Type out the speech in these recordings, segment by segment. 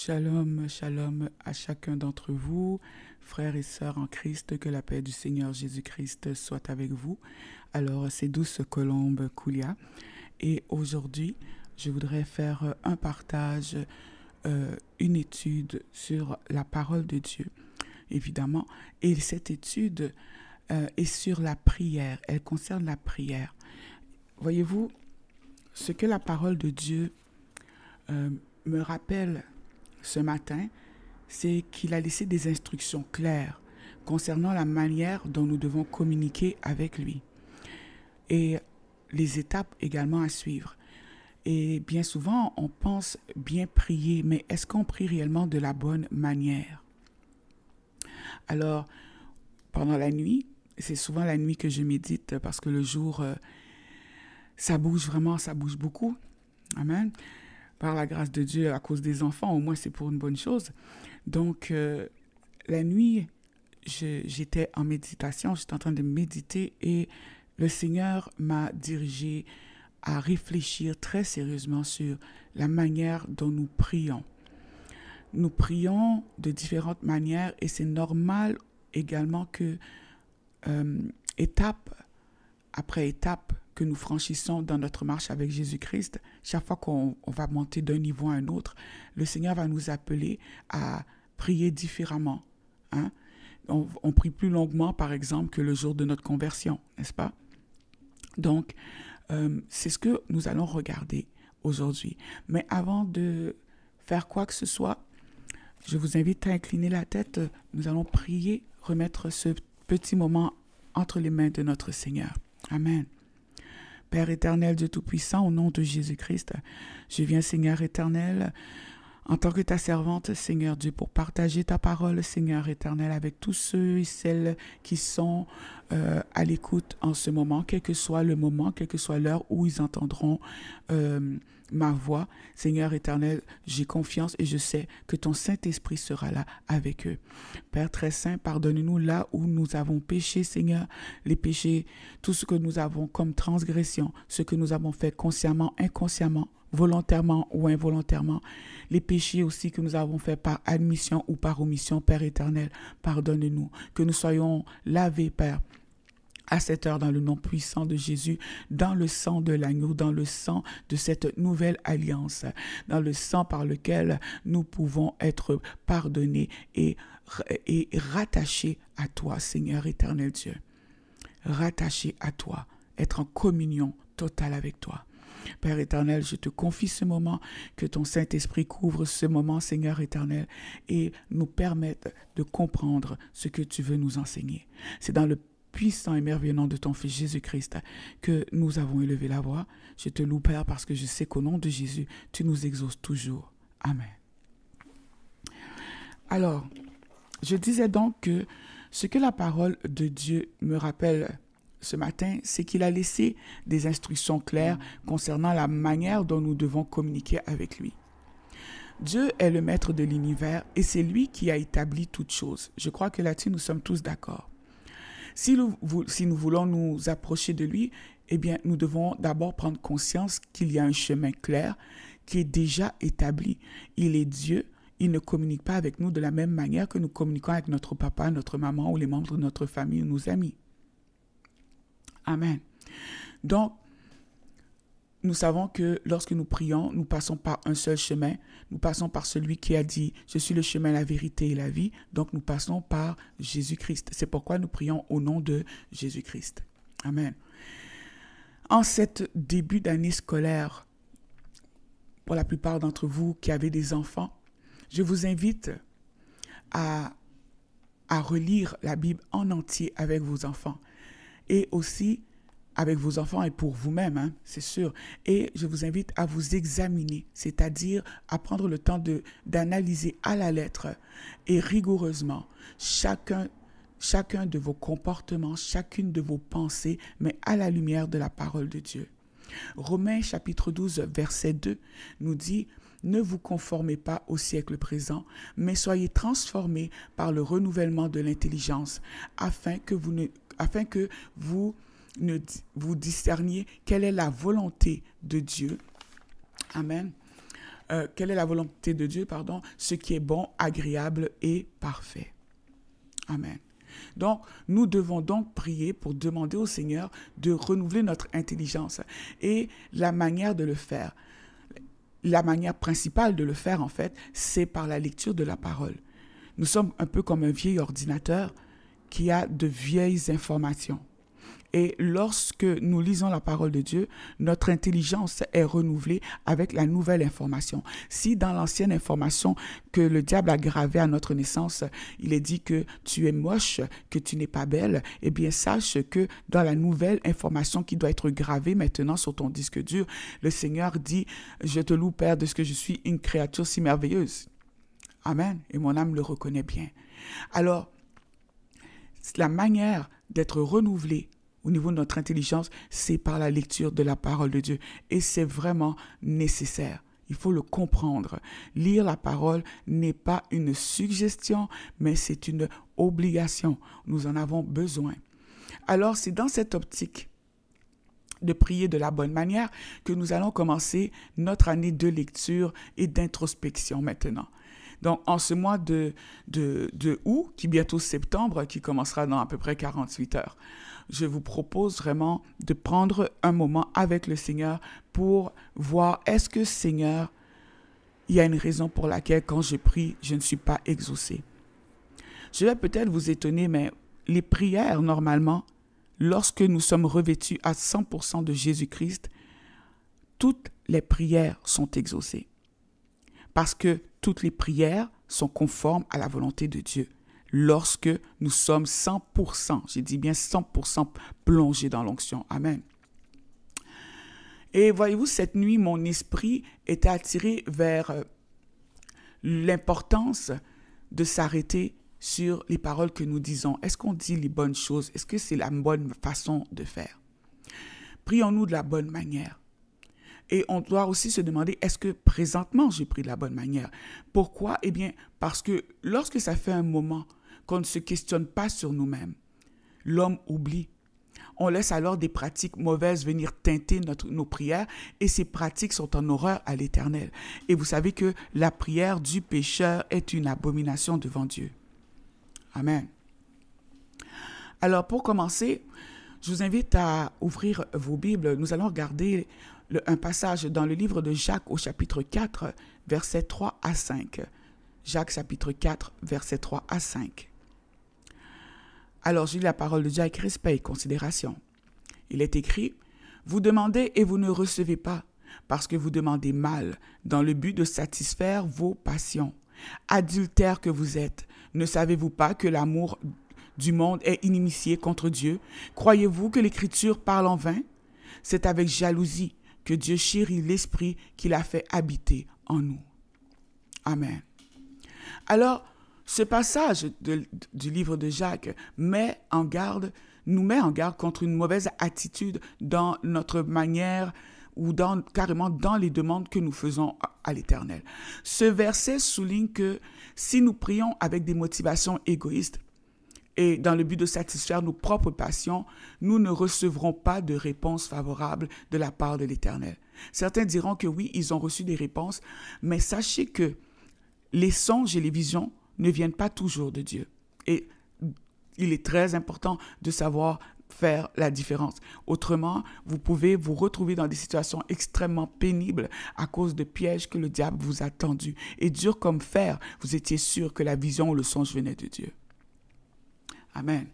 Shalom, shalom à chacun d'entre vous, frères et sœurs en Christ, que la paix du Seigneur Jésus-Christ soit avec vous. Alors, c'est Douce Colombe Koulia et aujourd'hui, je voudrais faire un partage, une étude sur la parole de Dieu, évidemment. Et cette étude est sur la prière, elle concerne la prière. Voyez-vous, ce que la parole de Dieu me rappelle ce matin, c'est qu'il a laissé des instructions claires concernant la manière dont nous devons communiquer avec lui et les étapes également à suivre. Et bien souvent, on pense bien prier, mais est-ce qu'on prie réellement de la bonne manière? Alors, pendant la nuit, c'est souvent la nuit que je médite parce que le jour, ça bouge vraiment, ça bouge beaucoup. Amen. Par la grâce de Dieu, à cause des enfants, au moins c'est pour une bonne chose. Donc, la nuit, j'étais en méditation, j'étais en train de méditer et le Seigneur m'a dirigé à réfléchir très sérieusement sur la manière dont nous prions. Nous prions de différentes manières et c'est normal également que étape après étape que nous franchissons dans notre marche avec Jésus-Christ, chaque fois qu'on va monter d'un niveau à un autre, le Seigneur va nous appeler à prier différemment. Hein? On prie plus longuement, par exemple, que le jour de notre conversion, n'est-ce pas? Donc, c'est ce que nous allons regarder aujourd'hui. Mais avant de faire quoi que ce soit, je vous invite à incliner la tête. Nous allons prier, remettre ce petit moment entre les mains de notre Seigneur. Amen. Père éternel, Dieu Tout-Puissant, au nom de Jésus-Christ, je viens, Seigneur éternel, en tant que ta servante, Seigneur Dieu, pour partager ta parole, Seigneur éternel, avec tous ceux et celles qui sont à l'écoute en ce moment, quel que soit le moment, quelle que soit l'heure où ils entendront ma voix. Seigneur éternel, j'ai confiance et je sais que ton Saint-Esprit sera là avec eux. Père très saint, pardonne-nous là où nous avons péché, Seigneur, les péchés, tout ce que nous avons comme transgression, ce que nous avons fait consciemment, inconsciemment, volontairement ou involontairement, les péchés aussi que nous avons fait par admission ou par omission, Père éternel, pardonne-nous, que nous soyons lavés, Père, à cette heure dans le nom puissant de Jésus, dans le sang de l'agneau, dans le sang de cette nouvelle alliance, dans le sang par lequel nous pouvons être pardonnés et rattachés à toi, Seigneur éternel Dieu. Rattachés à toi, être en communion totale avec toi. Père éternel, je te confie ce moment, que ton Saint-Esprit couvre ce moment, Seigneur éternel, et nous permette de comprendre ce que tu veux nous enseigner. C'est dans le puissant et merveilleux nom de ton Fils Jésus-Christ que nous avons élevé la voix. Je te loue, Père, parce que je sais qu'au nom de Jésus, tu nous exauces toujours. Amen. Alors, je disais donc que ce que la parole de Dieu me rappelle ce matin, c'est qu'il a laissé des instructions claires concernant la manière dont nous devons communiquer avec lui. Dieu est le maître de l'univers et c'est lui qui a établi toutes choses. Je crois que là-dessus, nous sommes tous d'accord. Si nous voulons nous approcher de lui, eh bien, nous devons d'abord prendre conscience qu'il y a un chemin clair qui est déjà établi. Il est Dieu. Il ne communique pas avec nous de la même manière que nous communiquons avec notre papa, notre maman ou les membres de notre famille ou nos amis. Amen. Donc, nous savons que lorsque nous prions, nous passons par un seul chemin. Nous passons par celui qui a dit « Je suis le chemin, la vérité et la vie ». Donc, nous passons par Jésus-Christ. C'est pourquoi nous prions au nom de Jésus-Christ. Amen. En cet début d'année scolaire, pour la plupart d'entre vous qui avez des enfants, je vous invite à relire la Bible en entier avec vos enfants. Et aussi avec vos enfants et pour vous-même, c'est sûr. Et je vous invite à vous examiner, c'est-à-dire à prendre le temps d'analyser à la lettre et rigoureusement chacun de vos comportements, chacune de vos pensées, mais à la lumière de la parole de Dieu. Romains chapitre 12, verset 2 nous dit « Ne vous conformez pas au siècle présent, mais soyez transformés par le renouvellement de l'intelligence, afin que vous discerniez quelle est la volonté de Dieu. » Amen. quelle est la volonté de Dieu, pardon, ce qui est bon, agréable et parfait. Amen. Donc, nous devons donc prier pour demander au Seigneur de renouveler notre intelligence et la manière de le faire. La manière principale de le faire, en fait, c'est par la lecture de la parole. Nous sommes un peu comme un vieil ordinateur qui a de vieilles informations. Et lorsque nous lisons la parole de Dieu, notre intelligence est renouvelée avec la nouvelle information. Si dans l'ancienne information que le diable a gravée à notre naissance, il est dit que tu es moche, que tu n'es pas belle, eh bien sache que dans la nouvelle information qui doit être gravée maintenant sur ton disque dur, le Seigneur dit « Je te loue, Père, de ce que je suis une créature si merveilleuse. » Amen. Et mon âme le reconnaît bien. Alors, la manière d'être renouvelée au niveau de notre intelligence, c'est par la lecture de la parole de Dieu. Et c'est vraiment nécessaire. Il faut le comprendre. Lire la parole n'est pas une suggestion, mais c'est une obligation. Nous en avons besoin. Alors, c'est dans cette optique de prier de la bonne manière que nous allons commencer notre année de lecture et d'introspection maintenant. Donc, en ce mois de août, qui est bientôt septembre, qui commencera dans à peu près 48 heures, je vous propose vraiment de prendre un moment avec le Seigneur pour voir, est-ce que, Seigneur, il y a une raison pour laquelle, quand je prie, je ne suis pas exaucé. Je vais peut-être vous étonner, mais les prières, normalement, lorsque nous sommes revêtus à 100% de Jésus-Christ, toutes les prières sont exaucées. Parce que toutes les prières sont conformes à la volonté de Dieu. Lorsque nous sommes 100%, j'ai dit bien 100% plongés dans l'onction. Amen. Et voyez-vous, cette nuit, mon esprit était attiré vers l'importance de s'arrêter sur les paroles que nous disons. Est-ce qu'on dit les bonnes choses? Est-ce que c'est la bonne façon de faire? Prions-nous de la bonne manière. Et on doit aussi se demander, est-ce que présentement, j'ai pris de la bonne manière? Pourquoi? Eh bien, parce que lorsque ça fait un moment qu'on ne se questionne pas sur nous-mêmes, l'homme oublie. On laisse alors des pratiques mauvaises venir teinter nos prières et ces pratiques sont en horreur à l'Éternel. Et vous savez que la prière du pécheur est une abomination devant Dieu. Amen. Alors, pour commencer, je vous invite à ouvrir vos Bibles. Nous allons regarder un passage dans le livre de Jacques au chapitre 4, versets 3 à 5. Jacques chapitre 4, versets 3 à 5. Alors, je lis la parole de Dieu avec respect et considération. Il est écrit, « Vous demandez et vous ne recevez pas, parce que vous demandez mal, dans le but de satisfaire vos passions. Adultères que vous êtes, ne savez-vous pas que l'amour du monde est inimitié contre Dieu? Croyez-vous que l'Écriture parle en vain? C'est avec jalousie que Dieu chérit l'Esprit qu'il a fait habiter en nous. » Amen. Alors, ce passage du livre de Jacques nous met en garde contre une mauvaise attitude dans notre manière ou carrément dans les demandes que nous faisons à l'Éternel. Ce verset souligne que si nous prions avec des motivations égoïstes et dans le but de satisfaire nos propres passions, nous ne recevrons pas de réponse favorable de la part de l'Éternel. Certains diront que oui, ils ont reçu des réponses, mais sachez que les songes et les visions ne viennent pas toujours de Dieu. Et il est très important de savoir faire la différence. Autrement, vous pouvez vous retrouver dans des situations extrêmement pénibles à cause de pièges que le diable vous a tendus. Et dur comme fer, vous étiez sûr que la vision ou le songe venait de Dieu. Amen.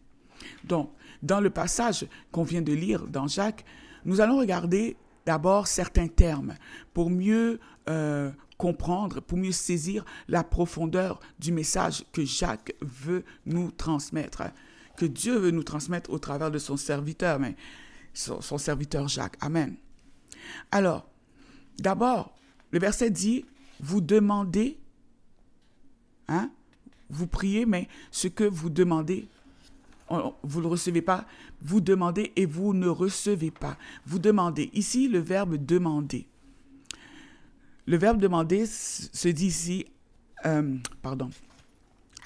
Donc, dans le passage qu'on vient de lire dans Jacques, nous allons regarder d'abord certains termes pour mieux comprendre, pour mieux saisir la profondeur du message que Jacques veut nous transmettre, que Dieu veut nous transmettre au travers de son serviteur, mais son serviteur Jacques. Amen. Alors, d'abord, le verset dit, vous demandez, vous priez, mais ce que vous demandez, vous ne le recevez pas, vous demandez et vous ne recevez pas. Vous demandez. Ici, le verbe demander. Le verbe demander se dit ici,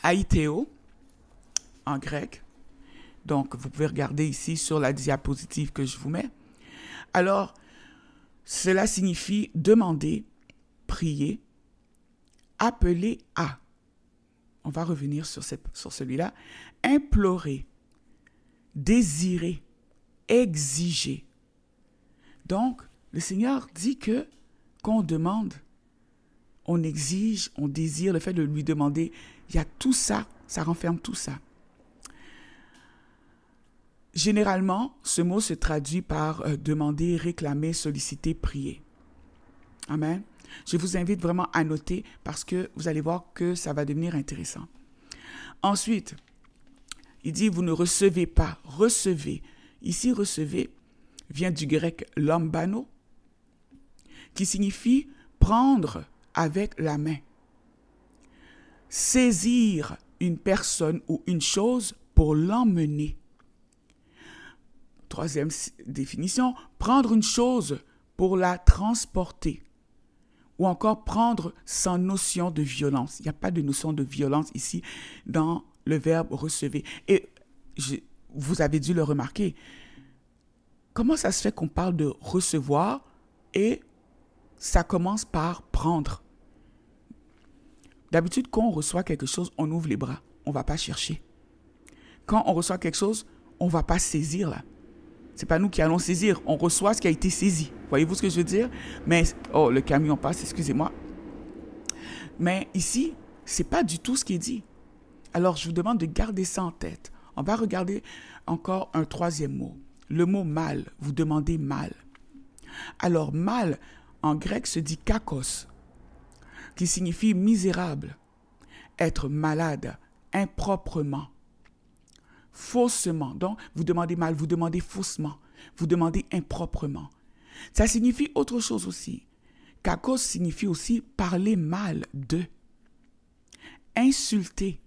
aiteo, en grec. Donc, vous pouvez regarder ici sur la diapositive que je vous mets. Alors, cela signifie demander, prier, appeler à, on va revenir sur celui-là, implorer, désirer, exiger. Donc, le Seigneur dit que quand on demande, on exige, on désire, le fait de lui demander, il y a tout ça, ça renferme tout ça. Généralement, ce mot se traduit par demander, réclamer, solliciter, prier. Amen. Je vous invite vraiment à noter parce que vous allez voir que ça va devenir intéressant. Ensuite, il dit, vous ne recevez pas, recevez. Ici, recevez vient du grec lambano, qui signifie prendre avec la main. Saisir une personne ou une chose pour l'emmener. Troisième définition, prendre une chose pour la transporter. Ou encore prendre sans notion de violence. Il n'y a pas de notion de violence ici dans le verbe recevoir. Et vous avez dû le remarquer. Comment ça se fait qu'on parle de recevoir et ça commence par prendre? D'habitude, quand on reçoit quelque chose, on ouvre les bras. On ne va pas chercher. Quand on reçoit quelque chose, on ne va pas saisir là. Ce n'est pas nous qui allons saisir. On reçoit ce qui a été saisi. Voyez-vous ce que je veux dire? Mais, oh, le camion passe, excusez-moi. Mais ici, ce n'est pas du tout ce qui est dit. Alors, je vous demande de garder ça en tête. On va regarder encore un troisième mot. Le mot mal. Vous demandez mal. Alors, mal, en grec, se dit kakos, qui signifie misérable, être malade, improprement, faussement. Donc, vous demandez mal, vous demandez faussement, vous demandez improprement. Ça signifie autre chose aussi. Kakos signifie aussi parler mal de, insulter.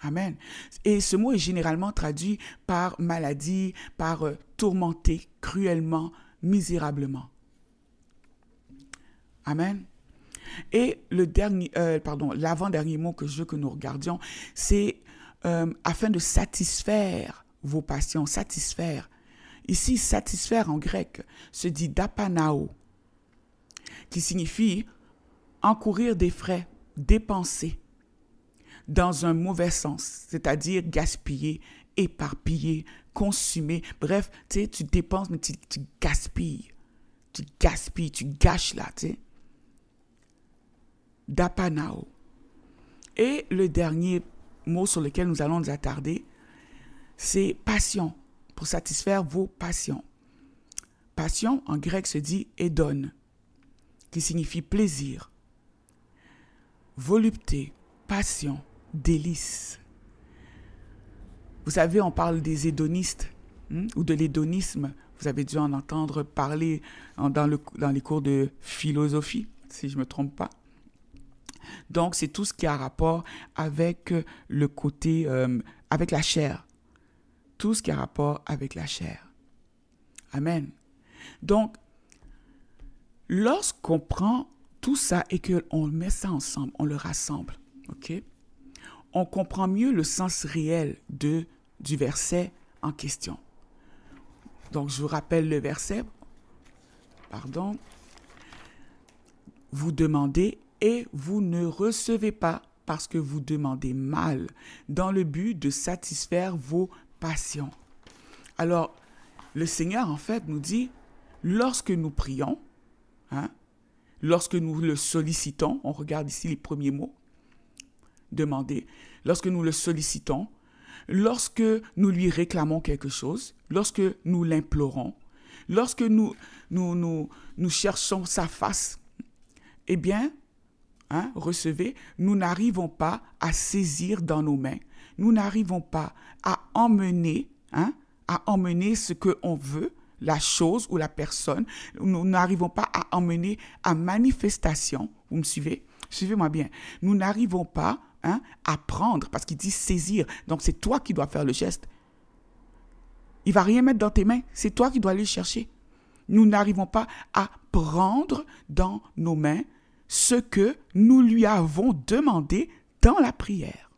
Amen. Et ce mot est généralement traduit par maladie, par tourmenter cruellement, misérablement. Amen. Et l'avant-dernier mot que je veux que nous regardions, c'est afin de satisfaire vos passions, satisfaire. Ici, satisfaire en grec se dit dapanao, qui signifie encourir des frais, dépenser dans un mauvais sens, c'est-à-dire gaspiller, éparpiller, consumer. Bref, tu sais, tu dépenses, mais tu gaspilles. Tu gaspilles, tu gâches là, tu sais. Dapanao. Et le dernier mot sur lequel nous allons nous attarder, c'est passion, pour satisfaire vos passions. Passion, en grec, se dit edon, qui signifie plaisir, volupté, passion, délice. Vous savez, on parle des hédonistes ou de l'hédonisme. Vous avez dû en entendre parler dans les cours de philosophie, si je ne me trompe pas. Donc, c'est tout ce qui a rapport avec le côté, avec la chair. Tout ce qui a rapport avec la chair. Amen. Donc, lorsqu'on prend tout ça et qu'on met ça ensemble, on le rassemble, ok? On comprend mieux le sens réel du verset en question. Donc, je vous rappelle le verset. Pardon. Vous demandez et vous ne recevez pas parce que vous demandez mal, dans le but de satisfaire vos passions. Alors, le Seigneur, en fait, nous dit, lorsque nous prions, lorsque nous le sollicitons, on regarde ici les premiers mots, demander, lorsque nous le sollicitons, lorsque nous lui réclamons quelque chose, lorsque nous l'implorons, lorsque nous cherchons sa face, eh bien, recevez, nous n'arrivons pas à saisir dans nos mains, nous n'arrivons pas à emmener ce qu'on veut, la chose ou la personne, nous n'arrivons pas à emmener à manifestation, vous me suivez? Suivez-moi bien, nous n'arrivons pas à prendre, parce qu'il dit saisir, donc c'est toi qui dois faire le geste. Il ne va rien mettre dans tes mains, c'est toi qui dois aller le chercher. Nous n'arrivons pas à prendre dans nos mains ce que nous lui avons demandé dans la prière.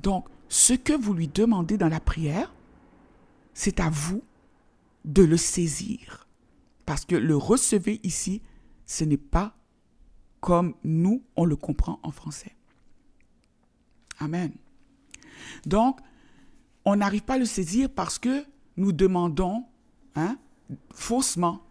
Donc, ce que vous lui demandez dans la prière, c'est à vous de le saisir. Parce que le recevez ici, ce n'est pas comme nous, on le comprend en français. Amen. Donc, on n'arrive pas à le saisir parce que nous demandons faussement,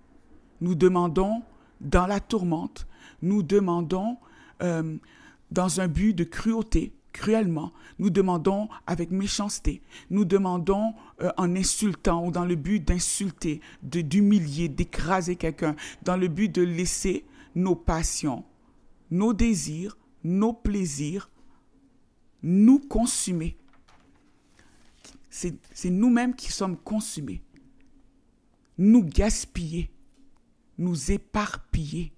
nous demandons dans la tourmente, nous demandons dans un but de cruauté, cruellement, nous demandons avec méchanceté, nous demandons en insultant ou dans le but d'insulter, d'humilier, d'écraser quelqu'un, dans le but de laisser nos passions, nos désirs, nos plaisirs nous consumer. C'est nous-mêmes qui sommes consumés, nous gaspiller, nous éparpiller.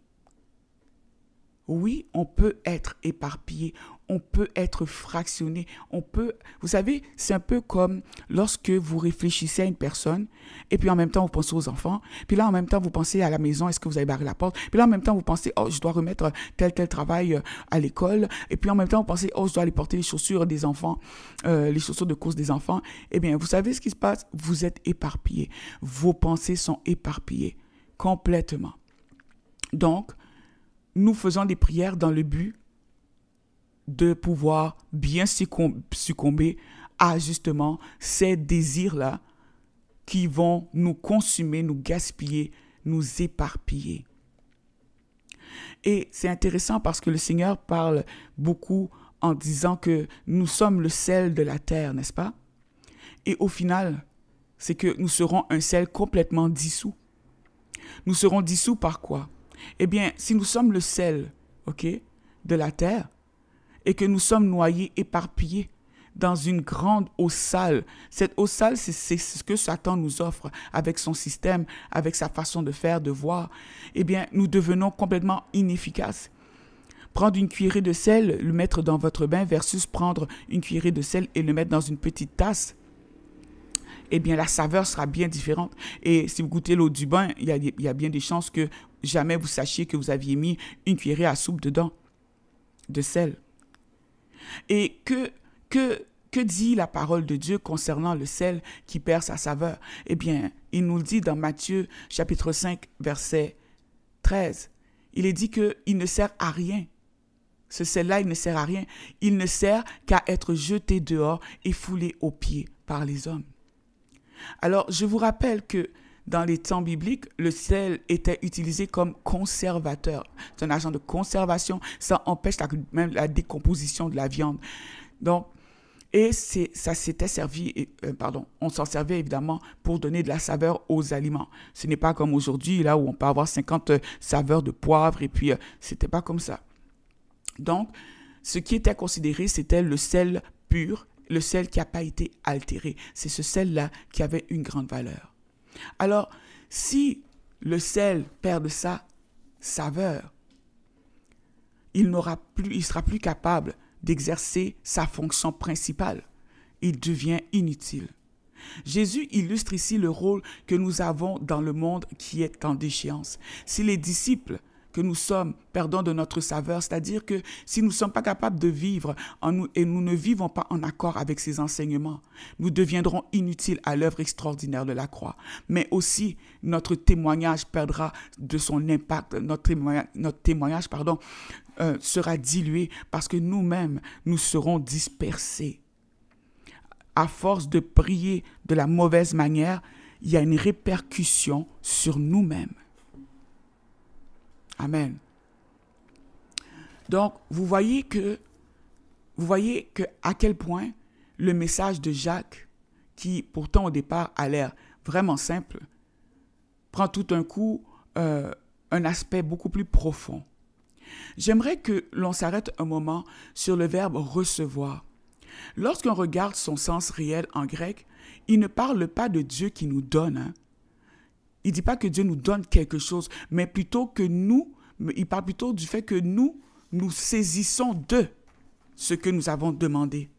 Oui, on peut être éparpillé, on peut être fractionné, vous savez, c'est un peu comme lorsque vous réfléchissez à une personne et puis en même temps vous pensez aux enfants, puis là en même temps vous pensez à la maison, est-ce que vous avez barré la porte, puis là en même temps vous pensez, oh je dois remettre tel travail à l'école, et puis en même temps vous pensez, oh je dois aller porter les chaussures des enfants, les chaussures de course des enfants. Eh bien, vous savez ce qui se passe, vous êtes éparpillé, vos pensées sont éparpillées complètement. Donc, nous faisons des prières dans le but de pouvoir bien succomber à justement ces désirs-là qui vont nous consumer, nous gaspiller, nous éparpiller. Et c'est intéressant parce que le Seigneur parle beaucoup en disant que nous sommes le sel de la terre, n'est-ce pas? Et au final, c'est que nous serons un sel complètement dissous. Nous serons dissous par quoi? Eh bien, si nous sommes le sel, de la terre, et que nous sommes noyés, éparpillés dans une grande eau sale, cette eau sale, c'est ce que Satan nous offre avec son système, avec sa façon de faire, de voir, eh bien, nous devenons complètement inefficaces. Prendre une cuillerée de sel, le mettre dans votre bain versus prendre une cuillerée de sel et le mettre dans une petite tasse, eh bien, la saveur sera bien différente. Et si vous goûtez l'eau du bain, il y a bien des chances que jamais vous sachiez que vous aviez mis une cuillerée à soupe dedans, de sel. Et que dit la parole de Dieu concernant le sel qui perd sa saveur? Eh bien, il nous le dit dans Matthieu, chapitre 5, verset 13. Il est dit qu'il ne sert à rien. Ce sel-là, il ne sert à rien. Il ne sert qu'à être jeté dehors et foulé aux pieds par les hommes. Alors, je vous rappelle que dans les temps bibliques, le sel était utilisé comme conservateur. C'est un agent de conservation. Ça empêche même la décomposition de la viande. Donc, on s'en servait évidemment pour donner de la saveur aux aliments. Ce n'est pas comme aujourd'hui, là où on peut avoir 50 saveurs de poivre, et puis c'était pas comme ça. Donc, ce qui était considéré, c'était le sel pur, le sel qui n'a pas été altéré. C'est ce sel-là qui avait une grande valeur. Alors, si le sel perd de sa saveur, il sera plus capable d'exercer sa fonction principale. Il devient inutile. Jésus illustre ici le rôle que nous avons dans le monde qui est en déchéance. Si les disciples que nous sommes perdons de notre saveur, c'est-à-dire que si nous ne sommes pas capables de vivre en nous et nous ne vivons pas en accord avec ses enseignements, nous deviendrons inutiles à l'œuvre extraordinaire de la croix. Mais aussi, notre témoignage perdra de son impact, notre témoignage, sera dilué parce que nous-mêmes, nous serons dispersés. À force de prier de la mauvaise manière, il y a une répercussion sur nous-mêmes. Amen. Donc, vous voyez que à quel point le message de Jacques, qui pourtant au départ a l'air vraiment simple, prend tout un coup un aspect beaucoup plus profond. J'aimerais que l'on s'arrête un moment sur le verbe recevoir. Lorsqu'on regarde son sens réel en grec, il ne parle pas de Dieu qui nous donne. Il ne dit pas que Dieu nous donne quelque chose, mais plutôt que il parle plutôt du fait que nous saisissons de ce que nous avons demandé.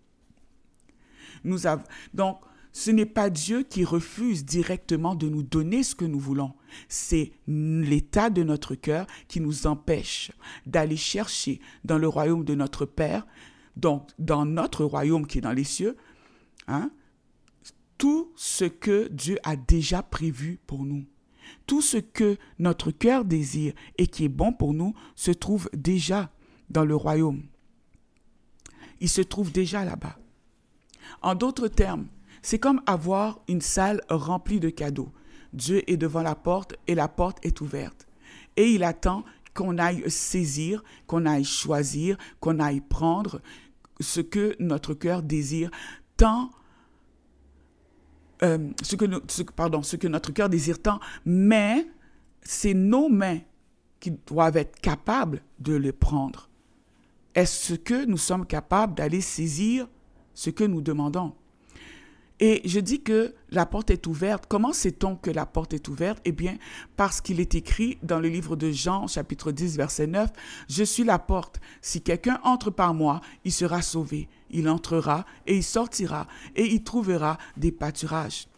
Donc, ce n'est pas Dieu qui refuse directement de nous donner ce que nous voulons. C'est l'état de notre cœur qui nous empêche d'aller chercher dans le royaume de notre Père, donc dans notre royaume qui est dans les cieux, tout ce que Dieu a déjà prévu pour nous. Tout ce que notre cœur désire et qui est bon pour nous se trouve déjà dans le royaume. Il se trouve déjà là-bas. En d'autres termes, c'est comme avoir une salle remplie de cadeaux. Dieu est devant la porte et la porte est ouverte. Et il attend qu'on aille saisir, qu'on aille choisir, qu'on aille prendre ce que notre cœur désire, ce que notre cœur désire tant, mais c'est nos mains qui doivent être capables de le prendre. Est-ce que nous sommes capables d'aller saisir ce que nous demandons? Et je dis que la porte est ouverte. Comment sait-on que la porte est ouverte? Eh bien, parce qu'il est écrit dans le livre de Jean, chapitre 10, verset 9, « Je suis la porte. Si quelqu'un entre par moi, il sera sauvé. Il entrera et il sortira et il trouvera des pâturages. »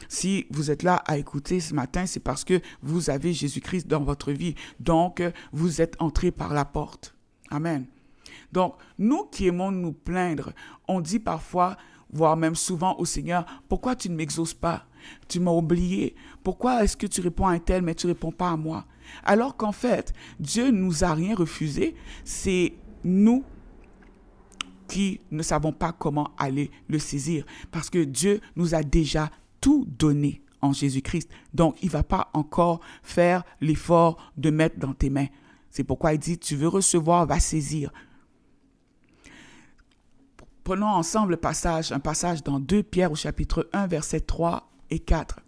Si vous êtes là à écouter ce matin, c'est parce que vous avez Jésus-Christ dans votre vie. Donc, vous êtes entré par la porte. Amen. Donc, nous qui aimons nous plaindre, on dit parfois, voire même souvent au Seigneur, « Pourquoi tu ne m'exauces pas? Tu m'as oublié. Pourquoi est-ce que tu réponds à un tel, mais tu ne réponds pas à moi? » Alors qu'en fait, Dieu ne nous a rien refusé. C'est nous qui ne savons pas comment aller le saisir. Parce que Dieu nous a déjà tout donné en Jésus-Christ. Donc, il ne va pas encore faire l'effort de mettre dans tes mains. C'est pourquoi il dit, « Tu veux recevoir, va saisir. » Prenons ensemble un passage dans 2 Pierre au chapitre 1, versets 3 et 4,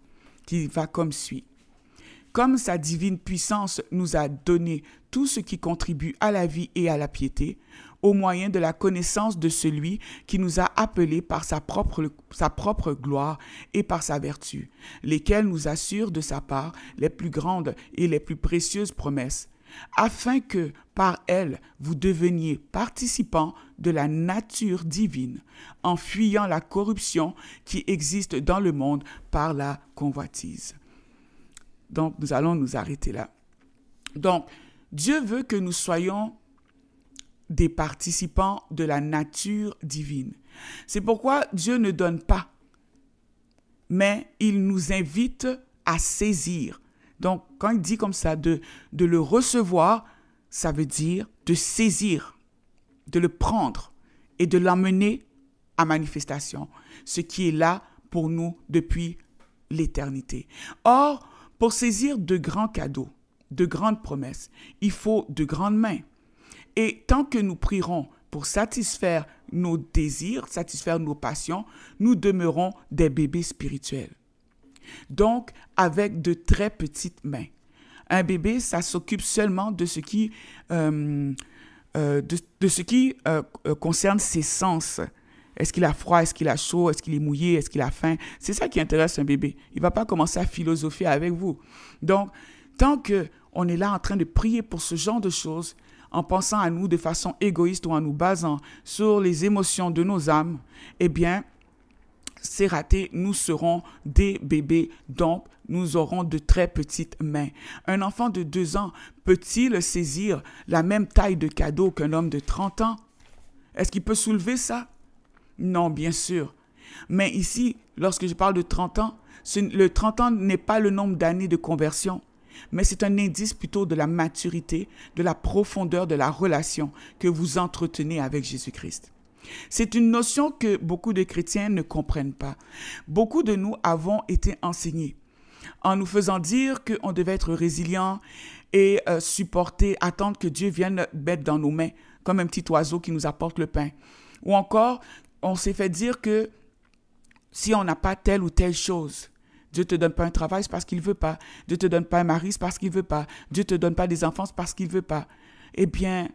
qui va comme suit. « Comme sa divine puissance nous a donné tout ce qui contribue à la vie et à la piété, au moyen de la connaissance de celui qui nous a appelés par sa propre gloire et par sa vertu, lesquels nous assurent de sa part les plus grandes et les plus précieuses promesses, afin que, par elles, vous deveniez participants de la nature divine, en fuyant la corruption qui existe dans le monde par la convoitise. » Donc, nous allons nous arrêter là. Donc, Dieu veut que nous soyons des participants de la nature divine. C'est pourquoi Dieu ne donne pas, mais il nous invite à saisir. Donc, quand il dit comme ça, de le recevoir, ça veut dire de saisir, de le prendre et de l'emmener à manifestation, ce qui est là pour nous depuis l'éternité. Or, pour saisir de grands cadeaux, de grandes promesses, il faut de grandes mains. Et tant que nous prierons pour satisfaire nos désirs, satisfaire nos passions, nous demeurons des bébés spirituels. Donc, avec de très petites mains. Un bébé, ça s'occupe seulement de ce qui, concerne ses sens. Est-ce qu'il a froid? Est-ce qu'il a chaud? Est-ce qu'il est mouillé? Est-ce qu'il a faim? C'est ça qui intéresse un bébé. Il ne va pas commencer à philosopher avec vous. Donc, tant qu'on est là en train de prier pour ce genre de choses, en pensant à nous de façon égoïste ou en nous basant sur les émotions de nos âmes, eh bien, c'est raté, nous serons des bébés, donc nous aurons de très petites mains. Un enfant de 2 ans peut-il saisir la même taille de cadeau qu'un homme de 30 ans? Est-ce qu'il peut soulever ça? Non, bien sûr. Mais ici, lorsque je parle de 30 ans, le 30 ans n'est pas le nombre d'années de conversion, mais c'est un indice plutôt de la maturité, de la profondeur de la relation que vous entretenez avec Jésus-Christ. C'est une notion que beaucoup de chrétiens ne comprennent pas. Beaucoup de nous avons été enseignés en nous faisant dire qu'on devait être résilient et supporter, attendre que Dieu vienne mettre dans nos mains, comme un petit oiseau qui nous apporte le pain. Ou encore, on s'est fait dire que si on n'a pas telle ou telle chose, Dieu ne te donne pas un travail, c'est parce qu'il ne veut pas. Dieu ne te donne pas un mari, c'est parce qu'il ne veut pas. Dieu ne te donne pas des enfants, c'est parce qu'il ne veut pas. Eh bien,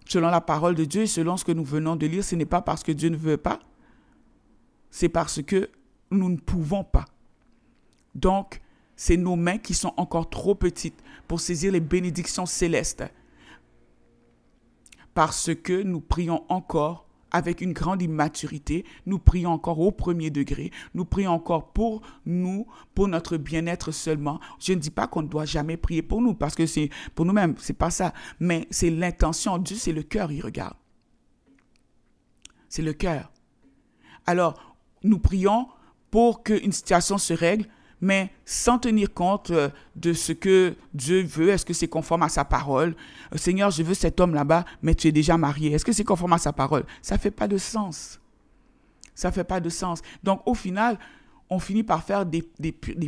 selon la parole de Dieu et selon ce que nous venons de lire, ce n'est pas parce que Dieu ne veut pas, c'est parce que nous ne pouvons pas. Donc, c'est nos mains qui sont encore trop petites pour saisir les bénédictions célestes. Parce que nous prions encore avec une grande immaturité, nous prions encore au premier degré, nous prions encore pour nous, pour notre bien-être seulement. Je ne dis pas qu'on ne doit jamais prier pour nous, parce que c'est pour nous-mêmes, c'est pas ça, mais c'est l'intention. Dieu, c'est le cœur, il regarde. C'est le cœur. Alors, nous prions pour qu'une situation se règle, mais sans tenir compte de ce que Dieu veut. Est-ce que c'est conforme à sa parole? Seigneur, je veux cet homme là-bas, mais tu es déjà marié. Est-ce que c'est conforme à sa parole? Ça ne fait pas de sens. Ça ne fait pas de sens. Donc, au final, on finit par faire des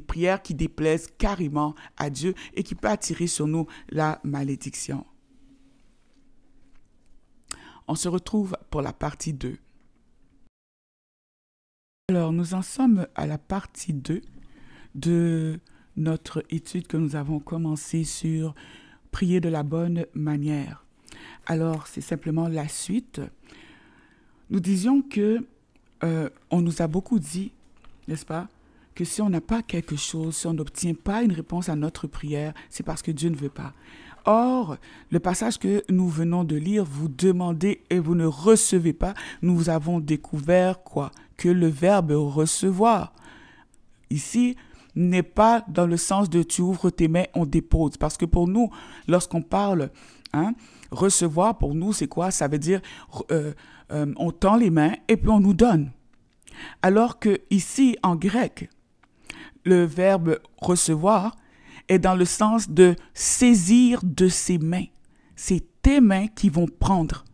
prières qui déplaisent carrément à Dieu et qui peuvent attirer sur nous la malédiction. On se retrouve pour la partie 2. Alors, nous en sommes à la partie 2 de notre étude que nous avons commencée sur prier de la bonne manière. Alors, c'est simplement la suite. Nous disions que on nous a beaucoup dit, n'est-ce pas, que si on n'a pas quelque chose, si on n'obtient pas une réponse à notre prière, c'est parce que Dieu ne veut pas. Or, le passage que nous venons de lire, vous demandez et vous ne recevez pas, nous avons découvert quoi? Que le verbe recevoir, ici, n'est pas dans le sens de tu ouvres tes mains, on dépose. Parce que pour nous, lorsqu'on parle, recevoir, pour nous, c'est quoi? Ça veut dire, on tend les mains et puis on nous donne. Alors que ici, en grec, le verbe recevoir est dans le sens de saisir de ses mains. C'est tes mains qui vont prendre.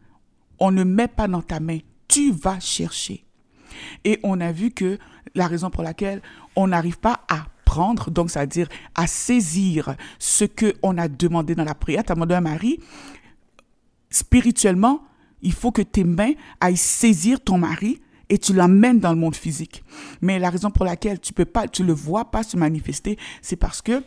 On ne met pas dans ta main, tu vas chercher. Et on a vu que la raison pour laquelle on n'arrive pas à prendre, donc c'est-à-dire à saisir ce qu'on a demandé dans la prière, tu as demandé à Marie, spirituellement, il faut que tes mains aillent saisir ton mari et tu l'emmènes dans le monde physique. Mais la raison pour laquelle tu le vois pas se manifester, c'est parce que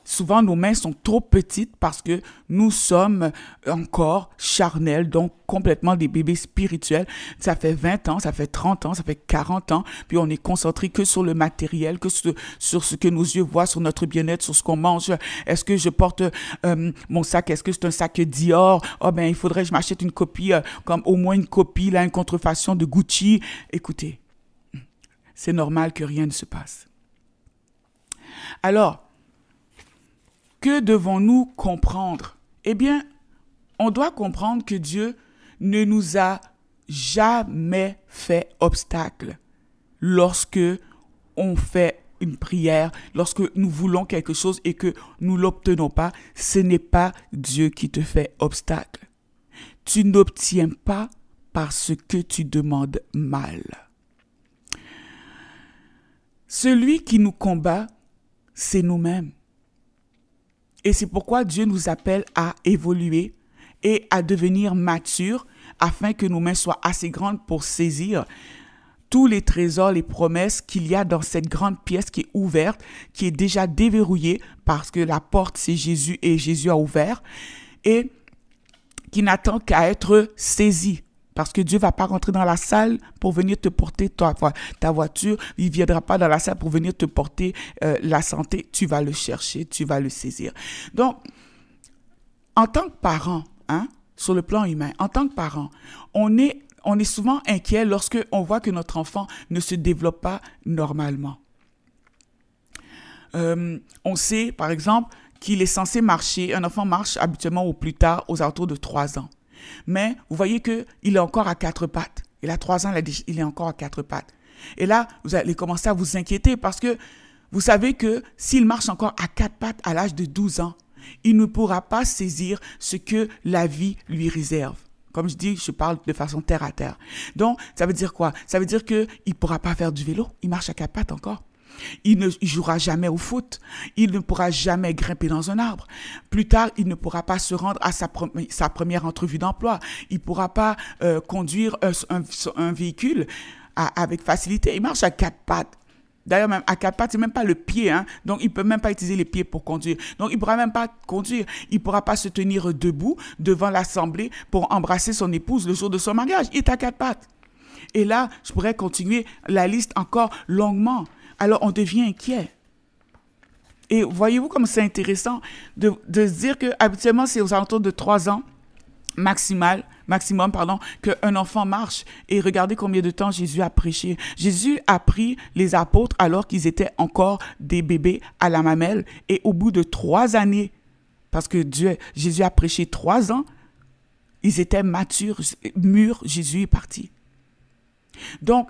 souvent, nos mains sont trop petites parce que nous sommes encore charnels, donc complètement des bébés spirituels. Ça fait 20 ans, ça fait 30 ans, ça fait 40 ans, puis on est concentré que sur le matériel, que sur ce que nos yeux voient, sur notre bien-être, sur ce qu'on mange. Est-ce que je porte mon sac? Est-ce que c'est un sac Dior? Oh ben, il faudrait que je m'achète une copie, comme au moins une copie, là, une contrefaçon de Gucci. Écoutez, c'est normal que rien ne se passe. Alors, que devons-nous comprendre? Eh bien, on doit comprendre que Dieu ne nous a jamais fait obstacle lorsque on fait une prière, lorsque nous voulons quelque chose et que nous ne l'obtenons pas. Ce n'est pas Dieu qui te fait obstacle. Tu n'obtiens pas parce que tu demandes mal. Celui qui nous combat, c'est nous-mêmes. Et c'est pourquoi Dieu nous appelle à évoluer et à devenir matures afin que nos mains soient assez grandes pour saisir tous les trésors, les promesses qu'il y a dans cette grande pièce qui est ouverte, qui est déjà déverrouillée parce que la porte c'est Jésus et Jésus a ouvert et qui n'attend qu'à être saisie. Parce que Dieu ne va pas rentrer dans la salle pour venir te porter ta voiture. Il ne viendra pas dans la salle pour venir te porter la santé. Tu vas le chercher, tu vas le saisir. Donc, en tant que parent, sur le plan humain, en tant que parent, on est souvent inquiet lorsque on voit que notre enfant ne se développe pas normalement. On sait, par exemple, qu'il est censé marcher. Un enfant marche habituellement au plus tard aux alentours de 3 ans. Mais vous voyez qu'il est encore à 4 pattes. Il a 3 ans, il est encore à 4 pattes. Et là, vous allez commencer à vous inquiéter parce que vous savez que s'il marche encore à 4 pattes à l'âge de 12 ans, il ne pourra pas saisir ce que la vie lui réserve. Comme je dis, je parle de façon terre à terre. Donc, ça veut dire quoi? Ça veut dire qu'il ne pourra pas faire du vélo. Il marche à 4 pattes encore. Il ne jouera jamais au foot. Il ne pourra jamais grimper dans un arbre. Plus tard, il ne pourra pas se rendre à sa première entrevue d'emploi. Il ne pourra pas conduire un véhicule avec facilité. Il marche à 4 pattes. D'ailleurs, même à 4 pattes, c'est même pas le pied. Donc, il ne peut même pas utiliser les pieds pour conduire. Donc, il ne pourra même pas conduire. Il ne pourra pas se tenir debout devant l'assemblée pour embrasser son épouse le jour de son mariage. Il est à 4 pattes. Et là, je pourrais continuer la liste encore longuement. Alors, on devient inquiet. Et voyez-vous comme c'est intéressant de se dire que habituellement, c'est aux alentours de 3 ans maximum, qu'un enfant marche. Et regardez combien de temps Jésus a prêché. Jésus a pris les apôtres alors qu'ils étaient encore des bébés à la mamelle. Et au bout de 3 années, parce que Jésus a prêché 3 ans, ils étaient matures, mûrs, Jésus est parti. Donc,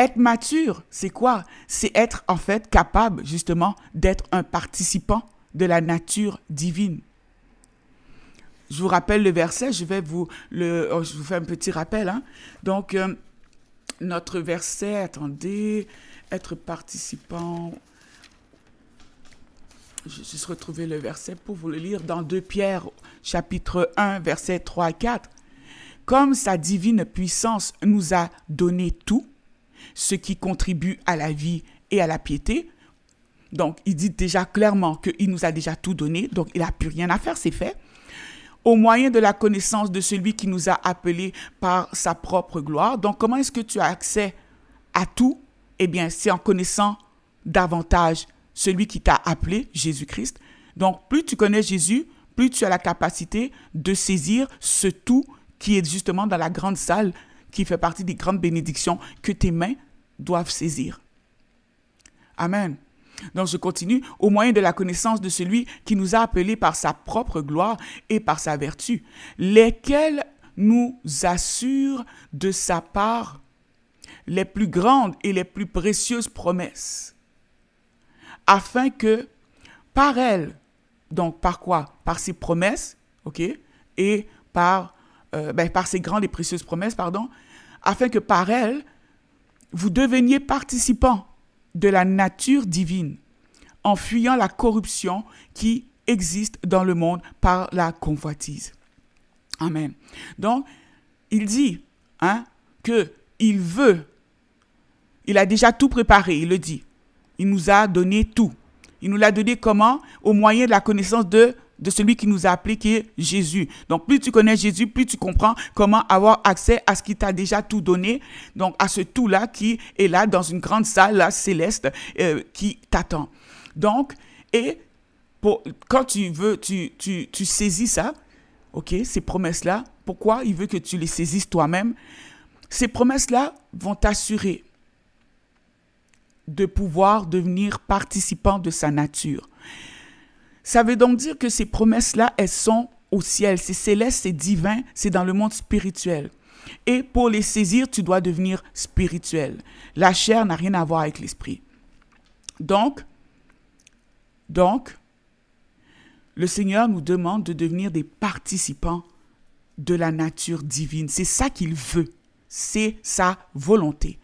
Être mature, c'est quoi? C'est être en fait capable justement d'être un participant de la nature divine. Je vous rappelle le verset, je vous fais un petit rappel. Hein. Donc, notre verset, attendez, être participant. Je vais retrouver le verset pour vous le lire dans 2 Pierre, chapitre 1, versets 3 à 4. Comme sa divine puissance nous a donné tout, ce qui contribue à la vie et à la piété. Donc, il dit déjà clairement qu'il nous a déjà tout donné, donc il n'a plus rien à faire, c'est fait. Au moyen de la connaissance de celui qui nous a appelés par sa propre gloire. Donc, comment est-ce que tu as accès à tout? Eh bien, c'est en connaissant davantage celui qui t'a appelé, Jésus-Christ. Donc, plus tu connais Jésus, plus tu as la capacité de saisir ce tout qui est justement dans la grande salle, qui fait partie des grandes bénédictions que tes mains doivent saisir. Amen. Donc, je continue. Au moyen de la connaissance de celui qui nous a appelés par sa propre gloire et par sa vertu, lesquels nous assurent de sa part les plus grandes et les plus précieuses promesses, afin que par elles, donc par quoi? Par ses promesses, ok, et par ces grandes et précieuses promesses, afin que par elles, vous deveniez participants de la nature divine, en fuyant la corruption qui existe dans le monde par la convoitise. Amen. Donc, il dit qu'il veut, il a déjà tout préparé, il le dit. Il nous a donné tout. Il nous l'a donné comment? Au moyen de la connaissance de celui qui nous a appelés, qui est Jésus. Donc, plus tu connais Jésus, plus tu comprends comment avoir accès à ce qui t'a déjà tout donné, donc à ce tout-là qui est là dans une grande salle là, céleste qui t'attend. Donc, quand tu saisis ça, ok, ces promesses-là, pourquoi il veut que tu les saisisses toi-même? Ces promesses-là vont t'assurer de pouvoir devenir participant de sa nature. Ça veut donc dire que ces promesses-là, elles sont au ciel, c'est céleste, c'est divin, c'est dans le monde spirituel. Et pour les saisir, tu dois devenir spirituel. La chair n'a rien à voir avec l'esprit. Donc, le Seigneur nous demande de devenir des participants de la nature divine. C'est ça qu'il veut. C'est sa volonté.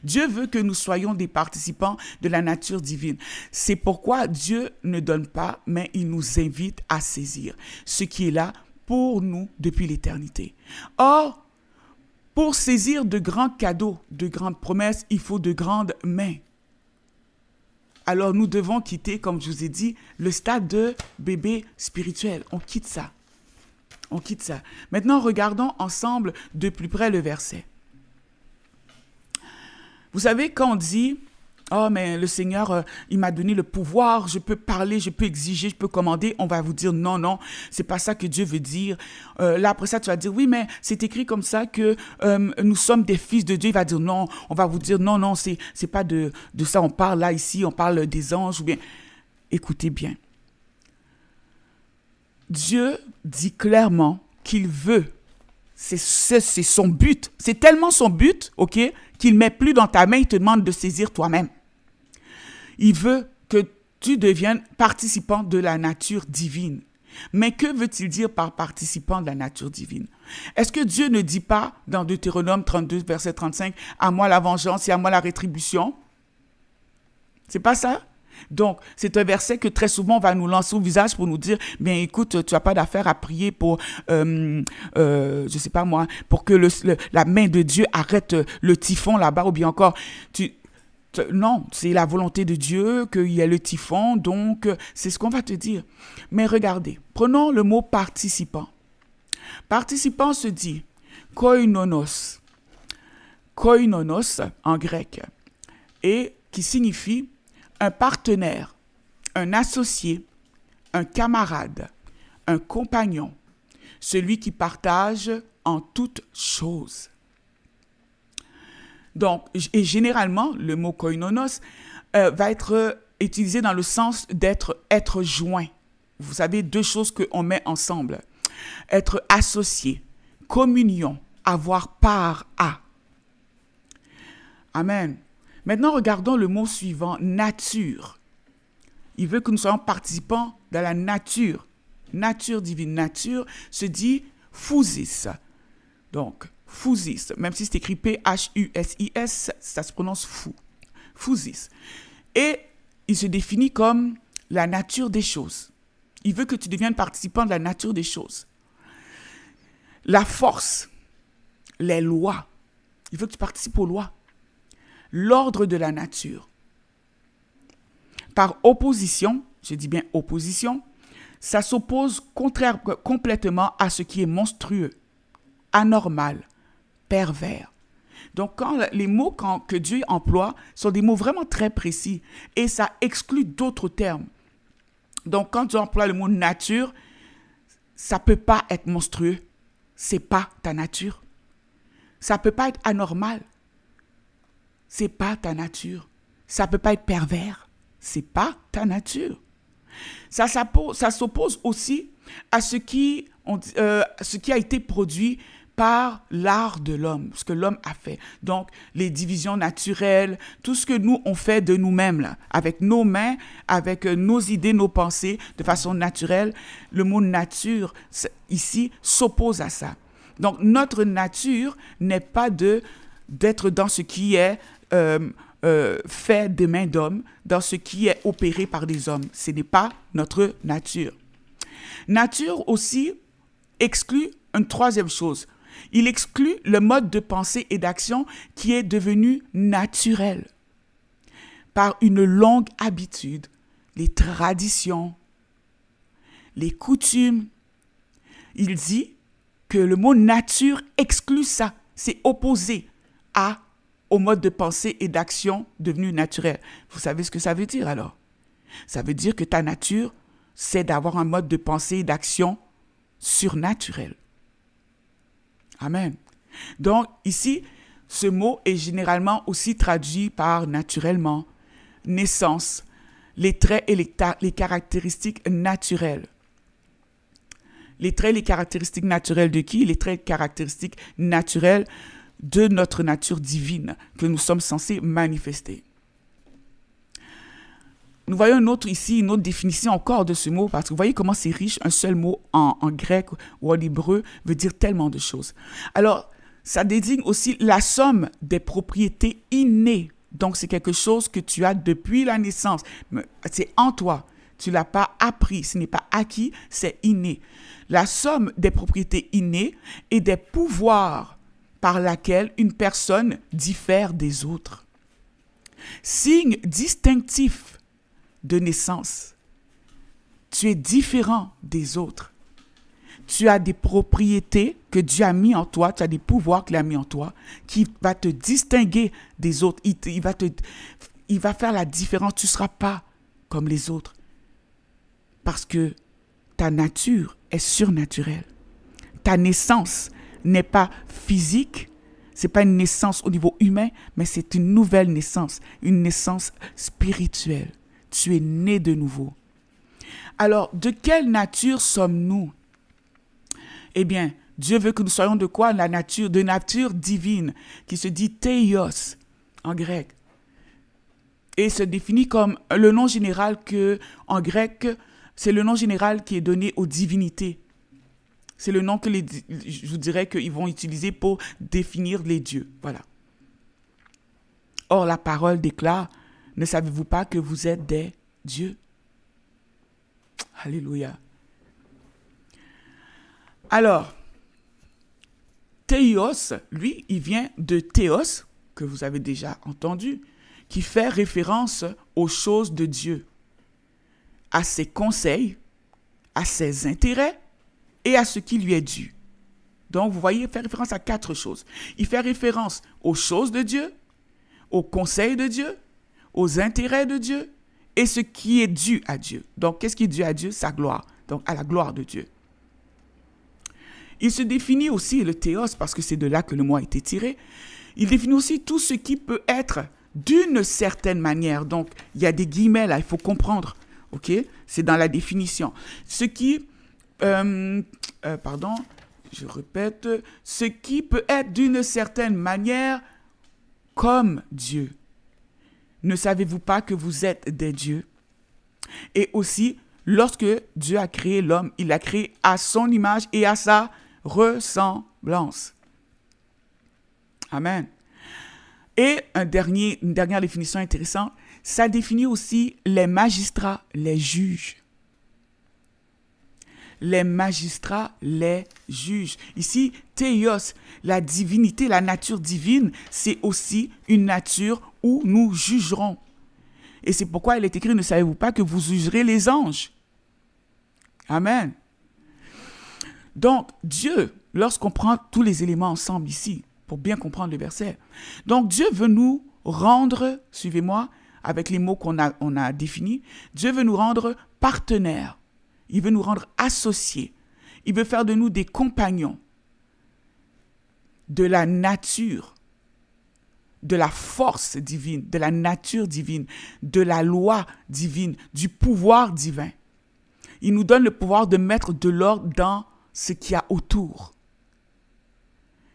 Dieu veut que nous soyons des participants de la nature divine. C'est pourquoi Dieu ne donne pas, mais il nous invite à saisir ce qui est là pour nous depuis l'éternité. Or, pour saisir de grands cadeaux, de grandes promesses, il faut de grandes mains. Alors nous devons quitter, comme je vous ai dit, le stade de bébé spirituel. On quitte ça. On quitte ça. Maintenant, regardons ensemble de plus près le verset. Vous savez, quand on dit, oh, mais le Seigneur, il m'a donné le pouvoir, je peux parler, je peux exiger, je peux commander, on va vous dire non, c'est pas ça que Dieu veut dire. Là, après ça, tu vas dire, oui, mais c'est écrit comme ça que nous sommes des fils de Dieu. Il va dire non, on va vous dire non, c'est pas de ça, on parle là, ici, on parle des anges, ou bien, écoutez bien. Dieu dit clairement qu'il veut. C'est son but. C'est tellement son but, ok, qu'il ne met plus dans ta main, il te demande de saisir toi-même. Il veut que tu deviennes participant de la nature divine. Mais que veut-il dire par participant de la nature divine? Est-ce que Dieu ne dit pas dans Deutéronome 32, verset 35, « À moi la vengeance et à moi la rétribution » C'est pas ça? Donc, c'est un verset que très souvent on va nous lancer au visage pour nous dire, bien écoute, tu n'as pas d'affaire à prier pour, je sais pas moi, pour que la main de Dieu arrête le typhon là-bas, ou bien encore, non, c'est la volonté de Dieu qu'il y ait le typhon, donc c'est ce qu'on va te dire. Mais regardez, prenons le mot participant. Participant se dit koinonos en grec, et qui signifie un partenaire, un associé, un camarade, un compagnon, celui qui partage en toutes choses. Donc, et généralement, le mot koinonos va être utilisé dans le sens être joint. Vous savez, deux choses qu'on met ensemble. Être associé, communion, avoir part à. Amen. Maintenant, regardons le mot suivant, nature. Il veut que nous soyons participants de la nature. Nature divine. Nature se dit phusis. Donc, phusis, même si c'est écrit P-H-U-S-I-S, ça se prononce fou. Phusis. Et il se définit comme la nature des choses. Il veut que tu deviennes participant de la nature des choses. La force, les lois. Il veut que tu participes aux lois. L'ordre de la nature. Par opposition, je dis bien opposition, ça s'oppose complètement à ce qui est monstrueux, anormal, pervers. Donc, les mots que Dieu emploie sont des mots vraiment très précis et ça exclut d'autres termes. Donc, quand Dieu emploie le mot nature, ça ne peut pas être monstrueux. Ce n'est pas ta nature. Ça ne peut pas être anormal. Ce n'est pas ta nature. Ça ne peut pas être pervers. Ce n'est pas ta nature. Ça s'oppose aussi à ce qui a été produit par l'art de l'homme, ce que l'homme a fait. Donc, les divisions naturelles, tout ce que nous, on fait de nous-mêmes, là, avec nos mains, avec nos idées, nos pensées, de façon naturelle, le mot nature, ici, s'oppose à ça. Donc, notre nature n'est pas d'être dans ce qui est fait des mains d'hommes, dans ce qui est opéré par des hommes. Ce n'est pas notre nature. Nature aussi exclut une troisième chose. Il exclut le mode de pensée et d'action qui est devenu naturel par une longue habitude, les traditions, les coutumes. Il dit que le mot nature exclut ça. C'est opposé au mode de pensée et d'action devenu naturel. Vous savez ce que ça veut dire alors? Ça veut dire que ta nature, c'est d'avoir un mode de pensée et d'action surnaturel. Amen. Donc ici, ce mot est généralement aussi traduit par naturellement, naissance, les traits et les caractéristiques naturelles. Les traits et les caractéristiques naturelles de qui? Les traits et caractéristiques naturelles de notre nature divine que nous sommes censés manifester. Nous voyons une autre définition encore de ce mot, parce que vous voyez comment c'est riche, un seul mot en grec ou en hébreu veut dire tellement de choses. Alors, ça désigne aussi la somme des propriétés innées. Donc, c'est quelque chose que tu as depuis la naissance. C'est en toi. Tu ne l'as pas appris, ce n'est pas acquis, c'est inné. La somme des propriétés innées et des pouvoirs par laquelle une personne diffère des autres. Signe distinctif de naissance. Tu es différent des autres. Tu as des propriétés que Dieu a mis en toi, tu as des pouvoirs qu'il a mis en toi, qui va te distinguer des autres. Il va faire la différence. Tu ne seras pas comme les autres. Parce que ta nature est surnaturelle. Ta naissance n'est pas physique, ce n'est pas une naissance au niveau humain, mais c'est une nouvelle naissance, une naissance spirituelle. Tu es né de nouveau. Alors, de quelle nature sommes-nous? Eh bien, Dieu veut que nous soyons de quoi? De nature divine, qui se dit théios en grec. Et se définit comme le nom général en grec, c'est le nom général qui est donné aux divinités. C'est le nom que je vous dirais qu'ils vont utiliser pour définir les dieux. Voilà. Or, la parole déclare, ne savez-vous pas que vous êtes des dieux? Alléluia. Alors, théios, lui, il vient de théos, que vous avez déjà entendu, qui fait référence aux choses de Dieu, à ses conseils, à ses intérêts et à ce qui lui est dû. Donc, vous voyez, il fait référence à 4 choses. Il fait référence aux choses de Dieu, aux conseils de Dieu, aux intérêts de Dieu et ce qui est dû à Dieu. Donc, qu'est-ce qui est dû à Dieu? Sa gloire. Donc, à la gloire de Dieu. Il se définit aussi, le théos, parce que c'est de là que le mot a été tiré, il définit aussi tout ce qui peut être d'une certaine manière. Donc, il y a des guillemets là, il faut comprendre. OK? C'est dans la définition. Ce qui, ce qui peut être d'une certaine manière comme Dieu. ne savez-vous pas que vous êtes des dieux? Et aussi, lorsque Dieu a créé l'homme, il l'a créé à son image et à sa ressemblance. Amen. Et une dernière définition intéressante, ça définit aussi les magistrats, les juges. Les magistrats, les juges. Ici, théos, la divinité, la nature divine, c'est aussi une nature où nous jugerons. Et c'est pourquoi il est écrit, ne savez-vous pas que vous jugerez les anges? Amen. Donc, Dieu, lorsqu'on prend tous les éléments ensemble ici, pour bien comprendre le verset, donc Dieu veut nous rendre, suivez-moi, avec les mots qu'on a définis, Dieu veut nous rendre partenaires. Il veut nous rendre associés. Il veut faire de nous des compagnons de la nature, de la force divine, de la nature divine, de la loi divine, du pouvoir divin. Il nous donne le pouvoir de mettre de l'ordre dans ce qu'il y a autour.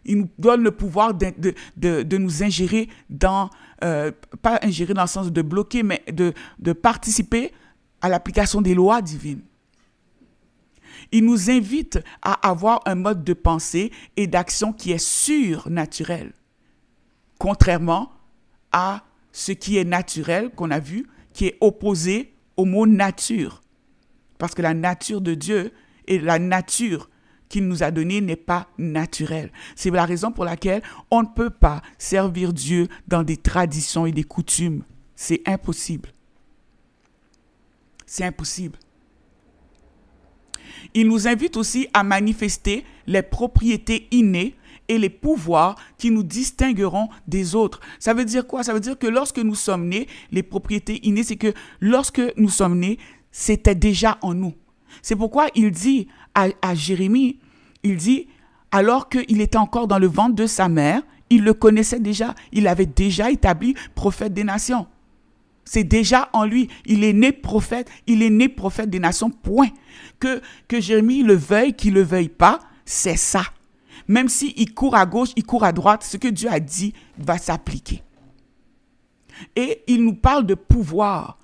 Il nous donne le pouvoir de nous ingérer dans, pas ingérer dans le sens de bloquer, mais de participer à l'application des lois divines. Il nous invite à avoir un mode de pensée et d'action qui est surnaturel, contrairement à ce qui est naturel, qu'on a vu, qui est opposé au mot nature. Parce que la nature de Dieu et la nature qu'il nous a donnée n'est pas naturelle. C'est la raison pour laquelle on ne peut pas servir Dieu dans des traditions et des coutumes. C'est impossible. C'est impossible. Il nous invite aussi à manifester les propriétés innées et les pouvoirs qui nous distingueront des autres. Ça veut dire quoi? Ça veut dire que lorsque nous sommes nés, les propriétés innées, c'est que lorsque nous sommes nés, c'était déjà en nous. C'est pourquoi il dit à Jérémie, il dit, alors qu'il était encore dans le ventre de sa mère, il le connaissait déjà, il avait déjà établi prophète des nations. C'est déjà en lui. Il est né prophète des nations, point. Que Jérémie le veuille, qu'il ne le veuille pas, c'est ça. Même s'il court à gauche, il court à droite, ce que Dieu a dit va s'appliquer. Et il nous parle de pouvoir.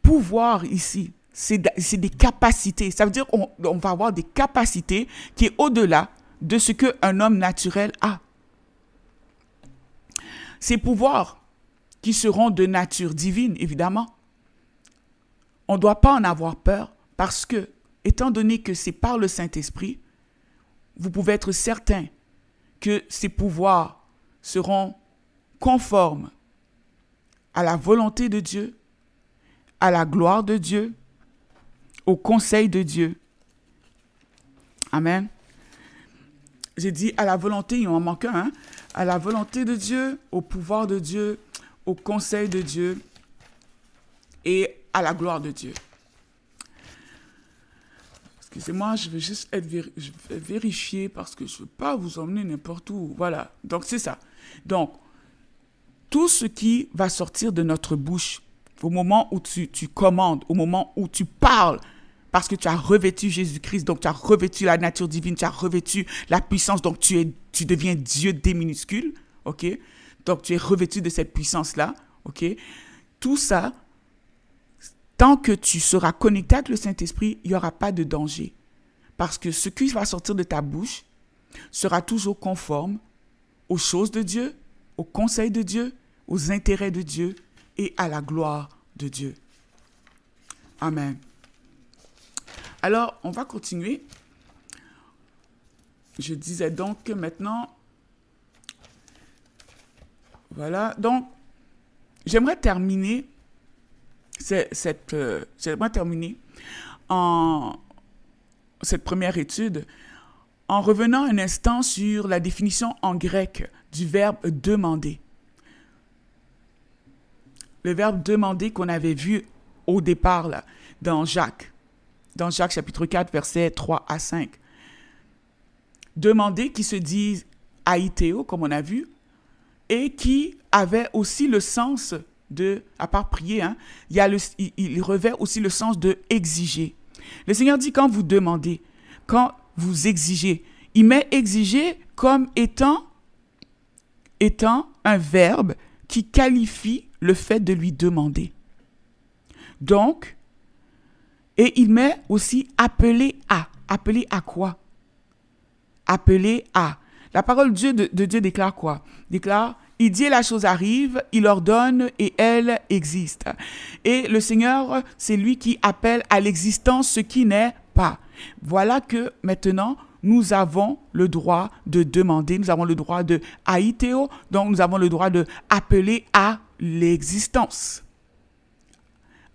Pouvoir ici, c'est des capacités. Ça veut dire qu'on va avoir des capacités qui est au-delà de ce qu'un homme naturel a. Ces pouvoirs qui seront de nature divine, évidemment. On ne doit pas en avoir peur parce que, étant donné que c'est par le Saint-Esprit, vous pouvez être certain que ces pouvoirs seront conformes à la volonté de Dieu, à la gloire de Dieu, au conseil de Dieu. Amen. J'ai dit à la volonté, il en manque un, hein? À la volonté de Dieu, au pouvoir de Dieu, au conseil de Dieu et à la gloire de Dieu. Excusez-moi, je vais juste vérifier parce que je ne veux pas vous emmener n'importe où. Voilà, donc c'est ça. Donc, tout ce qui va sortir de notre bouche au moment où tu commandes, au moment où tu parles, parce que tu as revêtu Jésus-Christ, donc tu as revêtu la nature divine, tu as revêtu la puissance, donc tu deviens Dieu D minuscule, ok? Donc, tu es revêtu de cette puissance-là, ok? Tout ça, tant que tu seras connecté avec le Saint-Esprit, il n'y aura pas de danger. Parce que ce qui va sortir de ta bouche sera toujours conforme aux choses de Dieu, au conseil de Dieu, aux intérêts de Dieu et à la gloire de Dieu. Amen. Alors, on va continuer. Je disais donc que maintenant... Voilà, donc, j'aimerais terminer cette première étude en revenant un instant sur la définition en grec du verbe « demander ». Le verbe « demander » qu'on avait vu au départ là, dans Jacques chapitre 4, versets 3 à 5. Demander qui se dit « aïthéo », comme on a vu, et qui avait aussi le sens de, à part prier, hein, il revêt aussi le sens de exiger. Le Seigneur dit quand vous demandez, quand vous exigez, il met exiger comme étant un verbe qui qualifie le fait de lui demander. Donc, et il met aussi appeler à. Appeler à quoi? Appeler à. La parole de Dieu déclare quoi? Déclare, il dit la chose arrive, il ordonne et elle existe. Et le Seigneur, c'est lui qui appelle à l'existence ce qui n'est pas. Voilà que maintenant, nous avons le droit de demander, nous avons le droit de haïtéo, donc nous avons le droit de appeler à l'existence.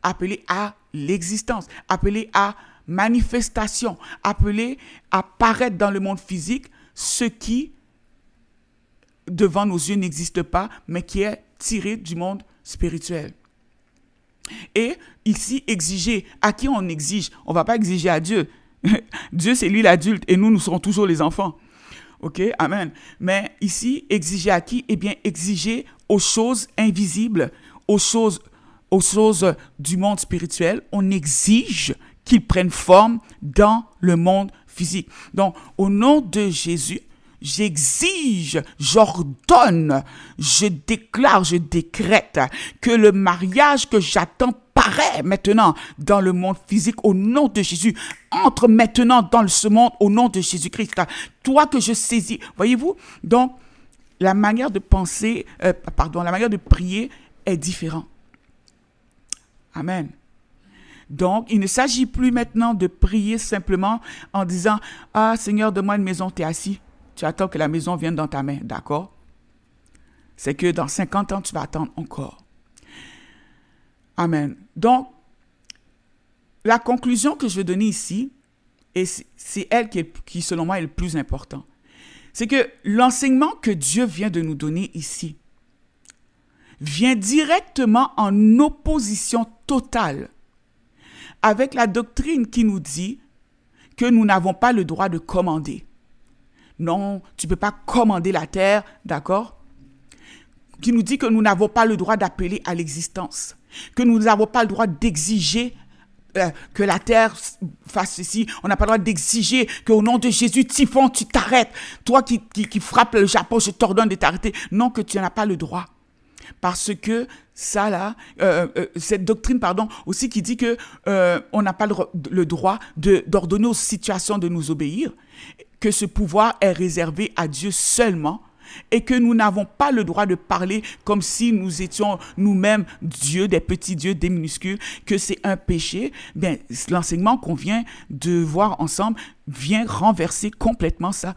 Appeler à l'existence, appeler à manifestation, appeler à paraître dans le monde physique ce qui, devant nos yeux, n'existe pas, mais qui est tiré du monde spirituel. Et ici, exiger, à qui on exige? On ne va pas exiger à Dieu. Dieu, c'est lui l'adulte et nous serons toujours les enfants. OK? Amen. Mais ici, exiger à qui? Eh bien, exiger aux choses invisibles, aux choses du monde spirituel. On exige qu'ils prennent forme dans le monde physique. Donc, au nom de Jésus, j'exige, j'ordonne, je déclare, je décrète que le mariage que j'attends paraît maintenant dans le monde physique au nom de Jésus. Entre maintenant dans ce monde au nom de Jésus-Christ. Toi que je saisis. Voyez-vous? Donc, la manière de penser, la manière de prier est différente. Amen. Donc, il ne s'agit plus maintenant de prier simplement en disant « Ah, Seigneur, donne-moi une maison, tu es assis. Tu attends que la maison vienne dans ta main. » D'accord? C'est que dans 50 ans, tu vas attendre encore. Amen. Donc, la conclusion que je veux donner ici, et c'est elle qui, selon moi, est le plus important, c'est que l'enseignement que Dieu vient de nous donner ici vient directement en opposition totale avec la doctrine qui nous dit que nous n'avons pas le droit de commander. Non, tu ne peux pas commander la terre, d'accord? Qui nous dit que nous n'avons pas le droit d'appeler à l'existence, que nous n'avons pas le droit d'exiger que la terre fasse ceci. On n'a pas le droit d'exiger qu'au nom de Jésus, typhon, tu t'arrêtes. Toi qui frappes le Japon, je t'ordonne de t'arrêter. Non, que tu n'as pas le droit. Parce que ça là, cette doctrine, aussi qui dit que on n'a pas le droit d'ordonner aux situations de nous obéir, que ce pouvoir est réservé à Dieu seulement, et que nous n'avons pas le droit de parler comme si nous étions nous-mêmes Dieu, des petits dieux, des minuscules, que c'est un péché. Bien, l'enseignement qu'on vient de voir ensemble vient renverser complètement ça.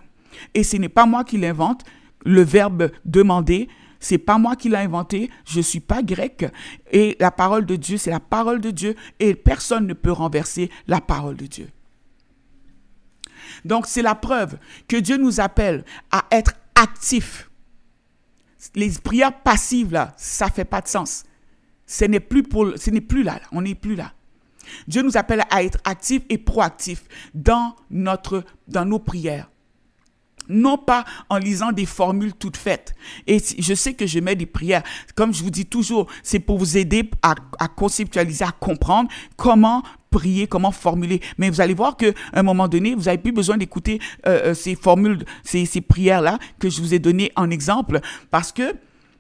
Et ce n'est pas moi qui l'invente, le verbe demander. C'est pas moi qui l'ai inventé, je suis pas grec. Et la parole de Dieu, c'est la parole de Dieu et personne ne peut renverser la parole de Dieu. Donc, c'est la preuve que Dieu nous appelle à être actifs. Les prières passives, là, ça fait pas de sens. Ce n'est plus là, on n'est plus là. Dieu nous appelle à être actifs et proactifs dans nos prières. Non pas en lisant des formules toutes faites. Et je sais que je mets des prières. Comme je vous dis toujours, c'est pour vous aider à conceptualiser, à comprendre comment prier, comment formuler. Mais vous allez voir qu'à un moment donné, vous n'avez plus besoin d'écouter ces formules, ces prières-là que je vous ai données en exemple. Parce que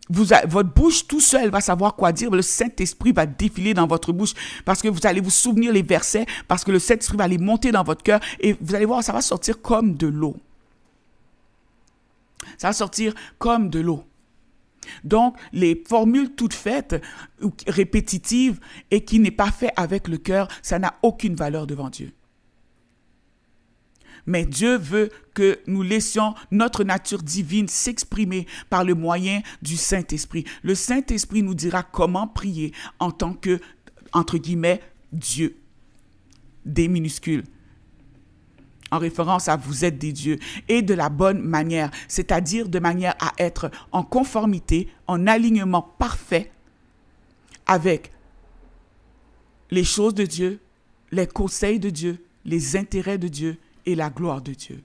votre bouche tout seul va savoir quoi dire. Le Saint-Esprit va défiler dans votre bouche parce que vous allez vous souvenir les versets, parce que le Saint-Esprit va les monter dans votre cœur et vous allez voir, ça va sortir comme de l'eau. Ça va sortir comme de l'eau. Donc, les formules toutes faites, répétitives et qui n'est pas fait avec le cœur, ça n'a aucune valeur devant Dieu. Mais Dieu veut que nous laissions notre nature divine s'exprimer par le moyen du Saint-Esprit. Le Saint-Esprit nous dira comment prier en tant que, entre guillemets, Dieu. Des minuscules. En référence à vous êtes des dieux, et de la bonne manière, c'est-à-dire de manière à être en conformité, en alignement parfait avec les choses de Dieu, les conseils de Dieu, les intérêts de Dieu et la gloire de Dieu.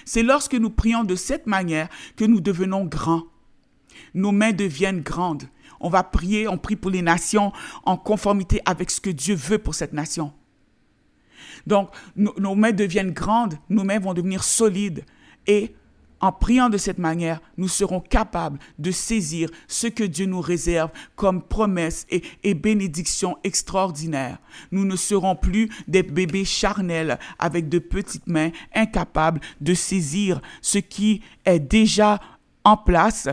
C'est lorsque nous prions de cette manière que nous devenons grands. Nos mains deviennent grandes. On va prier, on prie pour les nations en conformité avec ce que Dieu veut pour cette nation. Donc, nos mains deviennent grandes, nos mains vont devenir solides et En priant de cette manière, nous serons capables de saisir ce que Dieu nous réserve comme promesses et bénédictions extraordinaires. Nous ne serons plus des bébés charnels avec de petites mains incapables de saisir ce qui est déjà en place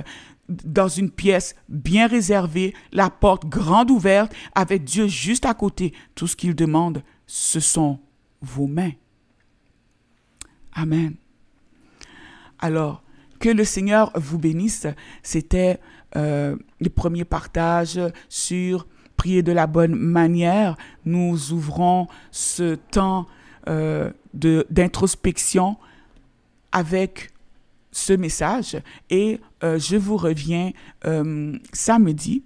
dans une pièce bien réservée, la porte grande ouverte avec Dieu juste à côté. Tout ce qu'il demande, ce sont vos mains. Amen. Alors, que le Seigneur vous bénisse. C'était le premier partage sur prier de la bonne manière. Nous ouvrons ce temps d'introspection avec ce message et je vous reviens samedi.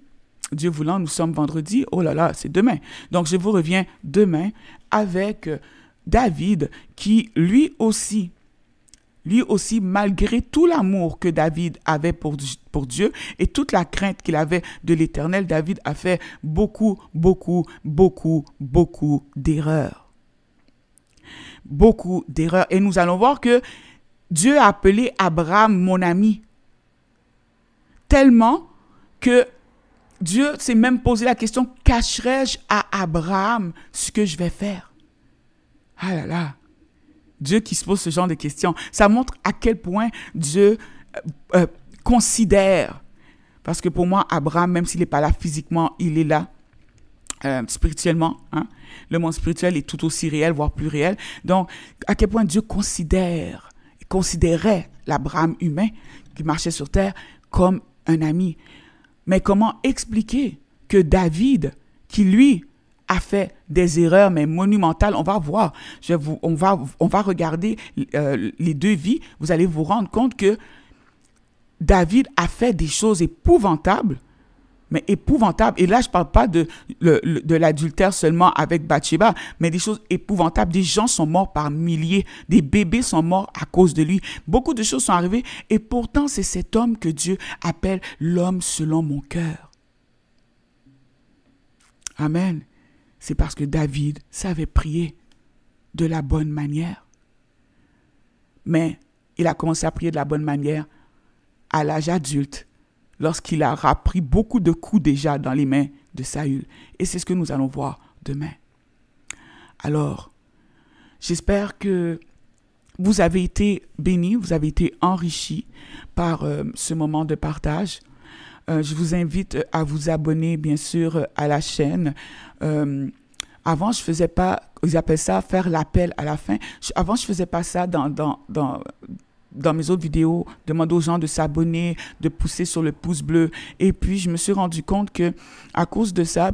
Dieu voulant, nous sommes vendredi. Oh là là, c'est demain. Donc, je vous reviens demain avec David qui, lui aussi, malgré tout l'amour que David avait pour Dieu et toute la crainte qu'il avait de l'Éternel, David a fait beaucoup d'erreurs. Beaucoup d'erreurs. Et nous allons voir que Dieu a appelé Abraham mon ami. Tellement que Dieu s'est même posé la question, cacherai-je à Abraham ce que je vais faire? Ah là là. Dieu qui se pose ce genre de questions. Ça montre à quel point Dieu considère. Parce que pour moi, Abraham, même s'il n'est pas là physiquement, il est là spirituellement. Hein? Le monde spirituel est tout aussi réel, voire plus réel. Donc, à quel point Dieu considérait l'Abraham humain qui marchait sur terre comme un ami. Mais comment expliquer que David, qui lui a fait des erreurs, mais monumentales. On va voir, on va regarder les deux vies. Vous allez vous rendre compte que David a fait des choses épouvantables, mais épouvantables. Et là, je ne parle pas de l'adultère seulement avec Bathsheba, mais des choses épouvantables. Des gens sont morts par milliers, des bébés sont morts à cause de lui. Beaucoup de choses sont arrivées et pourtant, c'est cet homme que Dieu appelle l'homme selon mon cœur. Amen. C'est parce que David savait prier de la bonne manière. Mais il a commencé à prier de la bonne manière à l'âge adulte, lorsqu'il aura pris beaucoup de coups déjà dans les mains de Saül. Et c'est ce que nous allons voir demain. Alors, j'espère que vous avez été bénis, vous avez été enrichis par ce moment de partage. Je vous invite à vous abonner, bien sûr, à la chaîne. Avant, je faisais pas, ils appellent ça faire l'appel à la fin. Avant, je faisais pas ça dans mes autres vidéos, demander aux gens de s'abonner, de pousser sur le pouce bleu. Et puis, je me suis rendu compte que à cause de ça,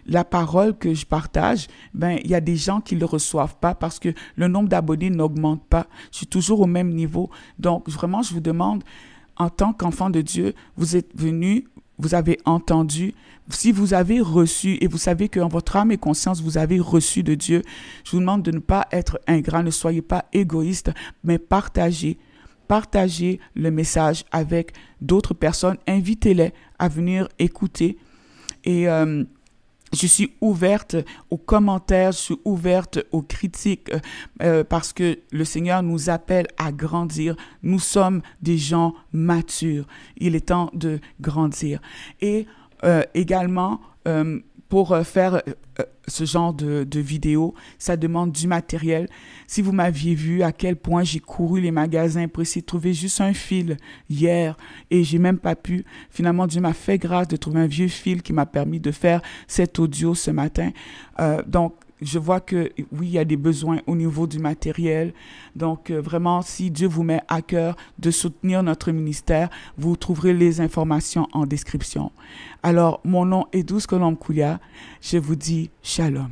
la parole que je partage, il y a des gens qui ne le reçoivent pas parce que le nombre d'abonnés n'augmente pas. Je suis toujours au même niveau. Donc, vraiment, je vous demande, en tant qu'enfant de Dieu, vous êtes venus, vous avez entendu. Si vous avez reçu, et vous savez qu'en votre âme et conscience, vous avez reçu de Dieu, je vous demande de ne pas être ingrat, ne soyez pas égoïste, mais partagez le message avec d'autres personnes. Invitez-les à venir écouter. Et je suis ouverte aux commentaires, je suis ouverte aux critiques parce que le Seigneur nous appelle à grandir. Nous sommes des gens matures. Il est temps de grandir. Et également, pour faire ce genre de vidéo, ça demande du matériel. Si vous m'aviez vu à quel point j'ai couru les magasins pour essayer de trouver juste un fil hier et j'ai même pas pu. Finalement, Dieu m'a fait grâce de trouver un vieux fil qui m'a permis de faire cet audio ce matin. Donc, je vois que oui, il y a des besoins au niveau du matériel. Donc, vraiment, si Dieu vous met à cœur de soutenir notre ministère, vous trouverez les informations en description. Alors, mon nom est Douce Colombe Kouya. Je vous dis shalom.